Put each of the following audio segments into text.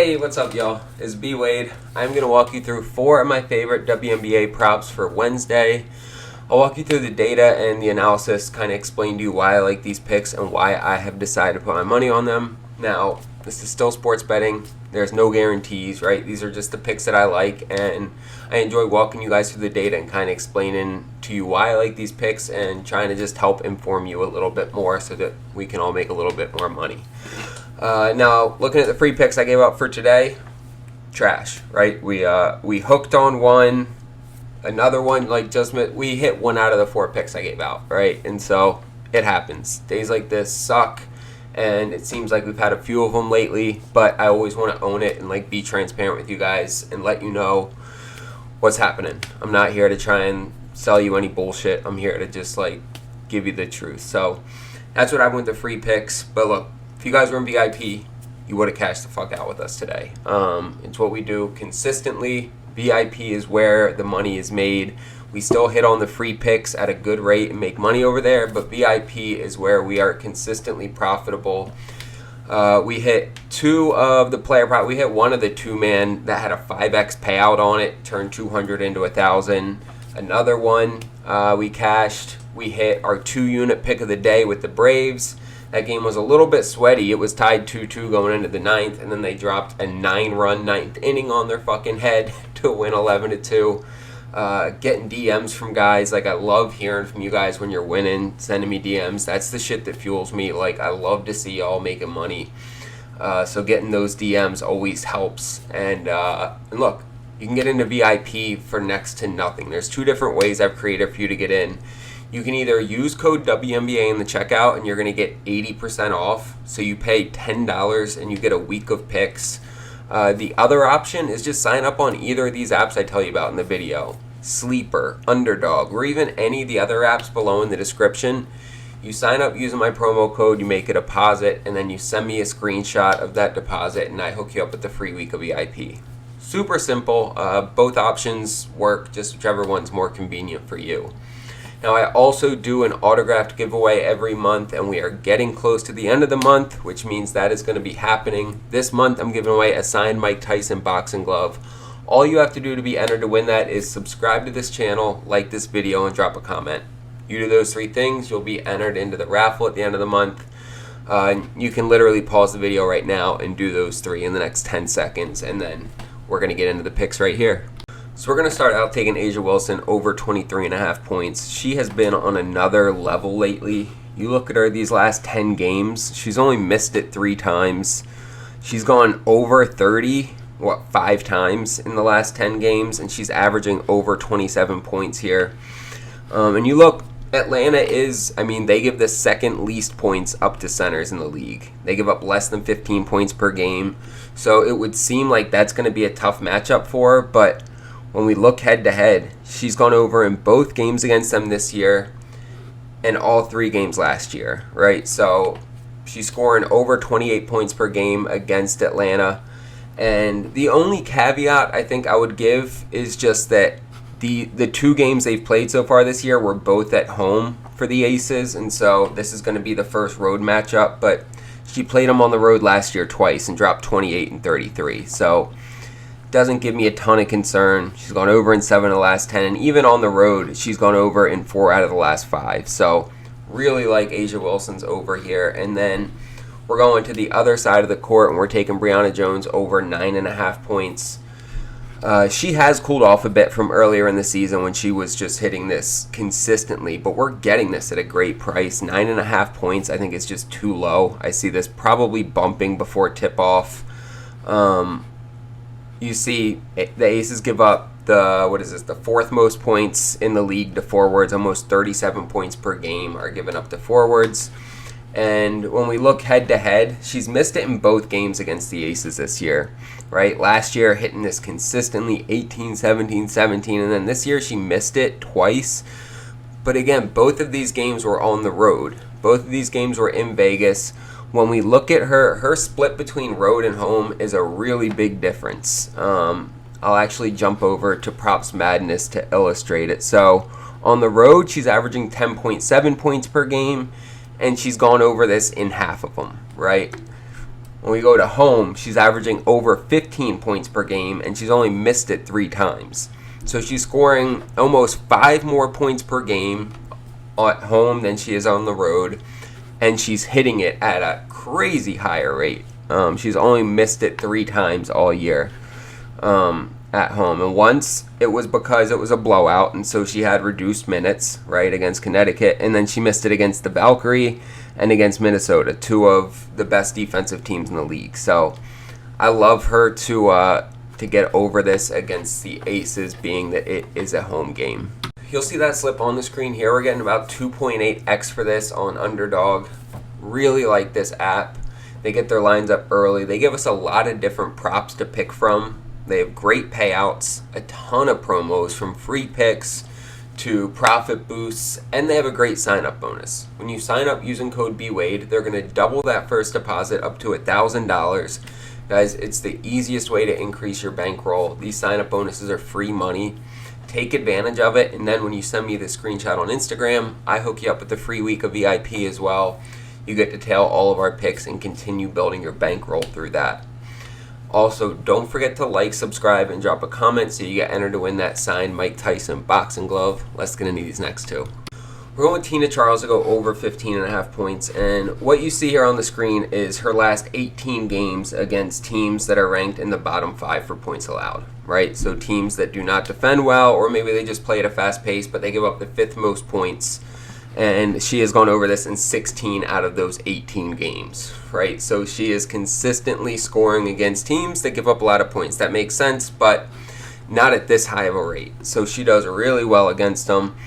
Hey, what's up, y'all? It's BWADE. I'm going to walk you through 4 of my favorite WNBA props for Wednesday. I'll walk you through the data and the analysis, kind of explain to you why I like these picks and why I have decided to put my money on them. Now, this is still sports betting. There's no guarantees, right? These are just the picks that I like, and I enjoy walking you guys through the data and kind of explaining to you why I like these picks and trying to just help inform you a little bit more so that we can all make a little bit more money. Now, looking at the free picks I gave out for today, trash, right? We hooked on one, another one, we hit 1 out of the 4 picks I gave out, right? And so it happens. Days like this suck, and it seems like we've had a few of them lately, but I always want to own it and be transparent with you guys and let you know what's happening. I'm not here to try and sell you any bullshit. I'm here to just give you the truth. So that's what I went to free picks. But look, if you guys were in VIP, you would have cashed the fuck out with us today. It's what we do consistently. VIP is where the money is made. We still hit on the free picks at a good rate and make money over there, but VIP is where we are consistently profitable. We hit 2 of the player prop. We hit one of the 2-man that had a 5x payout on it, turned 200 into 1,000. Another one we cashed. We hit our 2-unit pick of the day with the Braves. That game was a little bit sweaty. It was tied 2-2 going into the 9th, and then they dropped a 9-run 9th inning on their fucking head to win 11-2. Getting DMs from guys. I love hearing from you guys when you're winning, sending me DMs. That's the shit that fuels me. I love to see y'all making money. So getting those DMs always helps. And look, you can get into VIP for next to nothing. There's 2 different ways I've created for you to get in. You can either use code WNBA in the checkout and you're going to get 80% off. So you pay $10 and you get a week of picks. The other option is just sign up on either of these apps I tell you about in the video. Sleeper, Underdog, or even any of the other apps below in the description. You sign up using my promo code, you make a deposit, and then you send me a screenshot of that deposit and I hook you up with the free week of VIP. Super simple. Both options work, just whichever one's more convenient for you. Now, I also do an autographed giveaway every month, and we are getting close to the end of the month, which means that is going to be happening. This month, I'm giving away a signed Mike Tyson boxing glove. All you have to do to be entered to win that is subscribe to this channel, like this video, and drop a comment. You do those 3 things, you'll be entered into the raffle at the end of the month. You can literally pause the video right now and do those 3 in the next 10 seconds, and then we're going to get into the picks right here. So we're going to start out taking A'ja Wilson over 23.5 points. She has been on another level lately. You look at her these last 10 games, she's only missed it 3 times. She's gone over 30, 5 times in the last 10 games, and she's averaging over 27 points here. And you look, Atlanta they give the second least points up to centers in the league. They give up less than 15 points per game. So it would seem like that's going to be a tough matchup for her, but when we look head-to-head, she's gone over in both games against them this year and all 3 games last year, right? So she's scoring over 28 points per game against Atlanta. And the only caveat I think I would give is just that the 2 games they've played so far this year were both at home for the Aces, and so this is going to be the first road matchup. But she played them on the road last year twice and dropped 28 and 33. So doesn't give me a ton of concern. She's gone over in 7 of the last 10, and even on the road, she's gone over in 4 out of the last 5. So really like A'ja Wilson's over here. And then we're going to the other side of the court, and we're taking Brionna Jones over 9.5 points. She has cooled off a bit from earlier in the season when she was just hitting this consistently, but we're getting this at a great price. 9.5 points I think is just too low. I see this probably bumping before tip-off. You see the Aces give up the 4th most points in the league to forwards. Almost 37 points per game are given up to forwards. And when we look head-to-head, she's missed it in both games against the Aces this year, right? Last year, hitting this consistently 18, 17, 17, and then this year she missed it twice. But again, both of these games were on the road. Both of these games were in Vegas. When we look at her split between road and home is a really big difference. I'll actually jump over to Props Madness to illustrate it. So on the road, she's averaging 10.7 points per game, and she's gone over this in half of them, right? When we go to home, she's averaging over 15 points per game, and she's only missed it 3 times. So she's scoring almost 5 more points per game at home than she is on the road, and she's hitting it at a crazy higher rate. She's only missed it 3 times all year at home, and once it was because it was a blowout, and so she had reduced minutes, right, against Connecticut, and then she missed it against the Valkyrie and against Minnesota, 2 of the best defensive teams in the league. So I love her to get over this against the Aces, being that it is a home game. You'll see that slip on the screen here. We're getting about 2.8x for this on Underdog. Really like this app. They get their lines up early. They give us a lot of different props to pick from. They have great payouts, a ton of promos from free picks to profit boosts, and they have a great sign-up bonus. When you sign up using code BWADE, they're going to double that first deposit up to $1,000. Guys, it's the easiest way to increase your bankroll. These sign-up bonuses are free money. Take advantage of it, and then when you send me the screenshot on Instagram, I hook you up with the free week of VIP as well. You get to tail all of our picks and continue building your bankroll through that. Also, don't forget to like, subscribe, and drop a comment so you get entered to win that signed Mike Tyson boxing glove. Let's get into these next 2. We're going with Tina Charles to go over 15.5 points, and what you see here on the screen is her last 18 games against teams that are ranked in the bottom 5 for points allowed, right? So teams that do not defend well, or maybe they just play at a fast pace, but they give up the 5th most points, and she has gone over this in 16 out of those 18 games, right? So she is consistently scoring against teams that give up a lot of points. That makes sense, but not at this high of a rate. So she does really well against them.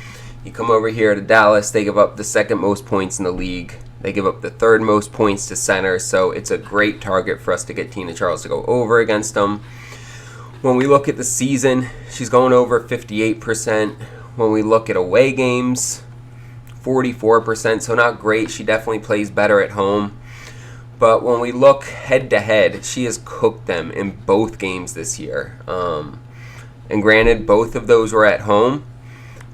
You come over here to Dallas, they give up the 2nd most points in the league. They give up the 3rd most points to center, so it's a great target for us to get Tina Charles to go over against them. When we look at the season, she's going over 58%. When we look at away games, 44%, so not great. She definitely plays better at home. But when we look head-to-head, she has cooked them in both games this year. And granted, both of those were at home,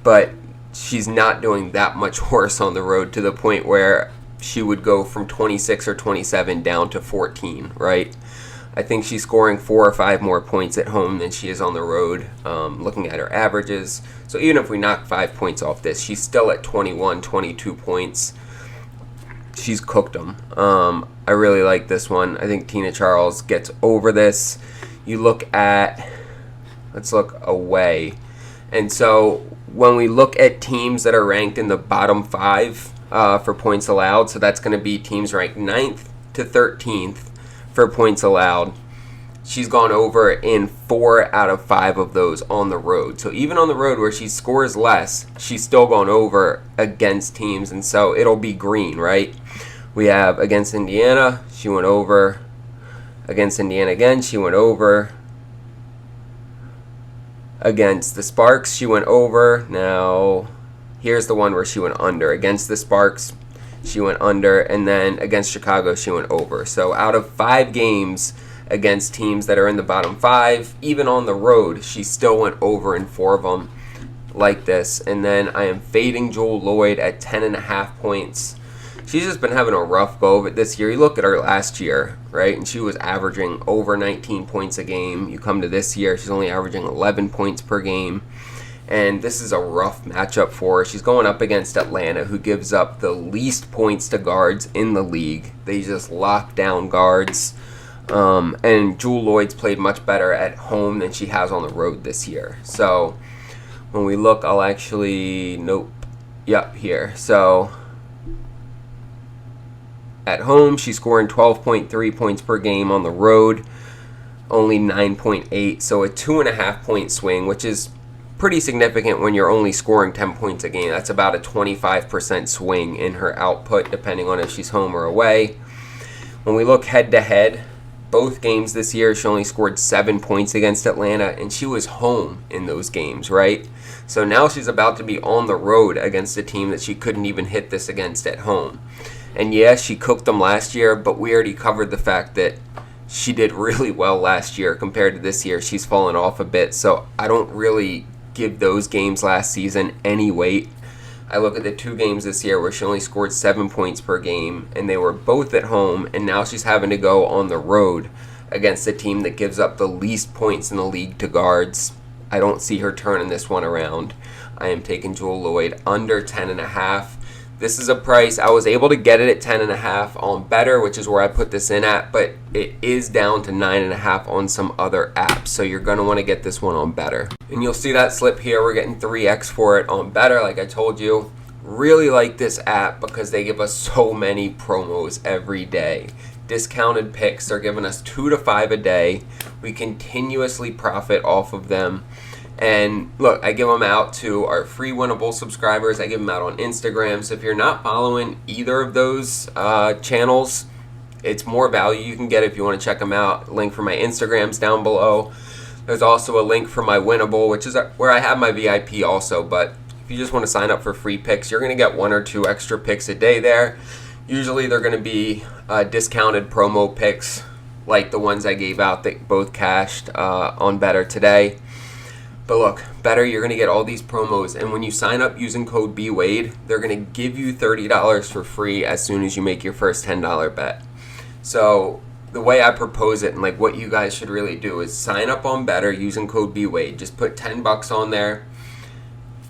but she's not doing that much worse on the road to the point where she would go from 26 or 27 down to 14, right? I think she's scoring 4 or 5 more points at home than she is on the road, looking at her averages. So even if we knock 5 points off this, she's still at 21, 22 points. She's cooked them. I really like this one. I think Tina Charles gets over this. You look at, let's look away. And so when we look at teams that are ranked in the bottom 5 for points allowed, so that's going to be teams ranked 9th to 13th for points allowed, she's gone over in 4 out of 5 of those on the road. So even on the road where she scores less, she's still gone over against teams, and so it'll be green, right? We have against Indiana, she went over. Against Indiana again, she went over. Against the Sparks, she went over. Now, here's the one where she went under. Against the Sparks, she went under, and then against Chicago, she went over. So out of 5 games against teams that are in the bottom 5, even on the road, she still went over in 4 of them like this. And then I am fading Jewell Loyd at 10.5 points. She's just been having a rough go of it this year. You look at her last year, right, and she was averaging over 19 points a game. You come to this year, she's only averaging 11 points per game. And this is a rough matchup for her. She's going up against Atlanta, who gives up the least points to guards in the league. They just lock down guards. And Jewell Loyd's played much better at home than she has on the road this year. So when we look, I'll actually, yep, here. So at home, she's scoring 12.3 points per game. On the road, only 9.8. So a 2.5 point swing, which is pretty significant when you're only scoring 10 points a game. That's about a 25% swing in her output, depending on if she's home or away. When we look head-to-head, both games this year, she only scored 7 points against Atlanta, and she was home in those games, right? So now she's about to be on the road against a team that she couldn't even hit this against at home. And yes, she cooked them last year, but we already covered the fact that she did really well last year compared to this year. She's fallen off a bit, so I don't really give those games last season any weight. I look at the 2 games this year where she only scored 7 points per game, and they were both at home, and now she's having to go on the road against a team that gives up the least points in the league to guards. I don't see her turning this one around. I am taking Jewell Loyd under 10.5. This is a price. I was able to get it at 10.5 on Betr, which is where I put this in at, but it is down to 9.5 on some other apps. So you're going to want to get this one on Betr. And you'll see that slip here. We're getting 3x for it on Betr, like I told you. Really like this app because they give us so many promos every day. Discounted picks. They're giving us 2 to 5 a day. We continuously profit off of them. And look, I give them out to our free winnable subscribers. I give them out on Instagram. So if you're not following either of those channels, it's more value you can get if you want to check them out. Link for my Instagram's down below. There's also a link for my winnable, which is where I have my VIP also. But if you just want to sign up for free picks, you're going to get 1 or 2 extra picks a day there. Usually they're going to be discounted promo picks like the ones I gave out that both cashed on Betr today. But look, Betr, you're going to get all these promos, and when you sign up using code BWADE, they're going to give you $30 for free as soon as you make your first $10 bet. So the way I propose it and like what you guys should really do is sign up on Betr using code BWADE. Just put $10 on there.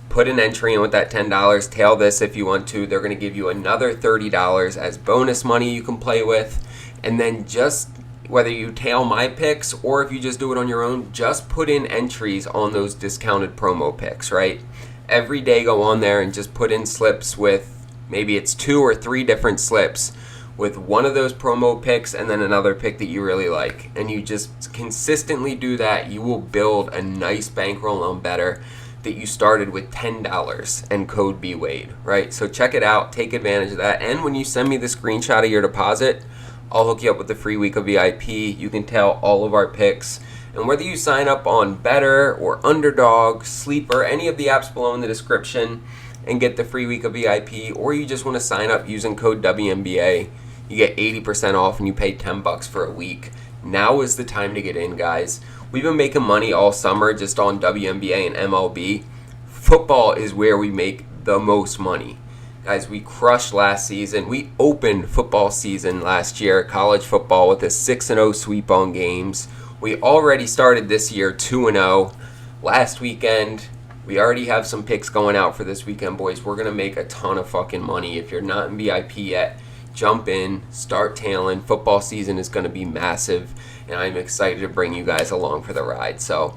Put an entry in with that $10. Tail this if you want to. They're going to give you another $30 as bonus money you can play with. And then just whether you tail my picks or if you just do it on your own, just put in entries on those discounted promo picks, right? Every day go on there and just put in slips with maybe it's 2 or 3 different slips with one of those promo picks and then another pick that you really like. And you just consistently do that. You will build a nice bankroll on Betr that you started with $10 and code BWADE, right? So check it out. Take advantage of that. And when you send me the screenshot of your deposit, I'll hook you up with the free week of VIP. You can tell all of our picks. And whether you sign up on Betr or Underdog, Sleeper, any of the apps below in the description and get the free week of VIP, or you just want to sign up using code WNBA, you get 80% off and you pay $10 for a week. Now is the time to get in, guys. We've been making money all summer just on WNBA and MLB. Football is where we make the most money. Guys, we crushed last season. We opened football season last year, college football, with a 6-0 sweep on games. We already started this year 2-0. Last weekend, we already have some picks going out for this weekend, boys. We're going to make a ton of fucking money. If you're not in VIP yet, jump in, start tailing. Football season is going to be massive, and I'm excited to bring you guys along for the ride. So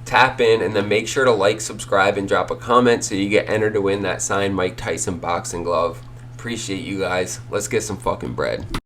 tap in, and then make sure to like, subscribe, and drop a comment so you get entered to win that signed Mike Tyson boxing glove. Appreciate you guys. Let's get some fucking bread.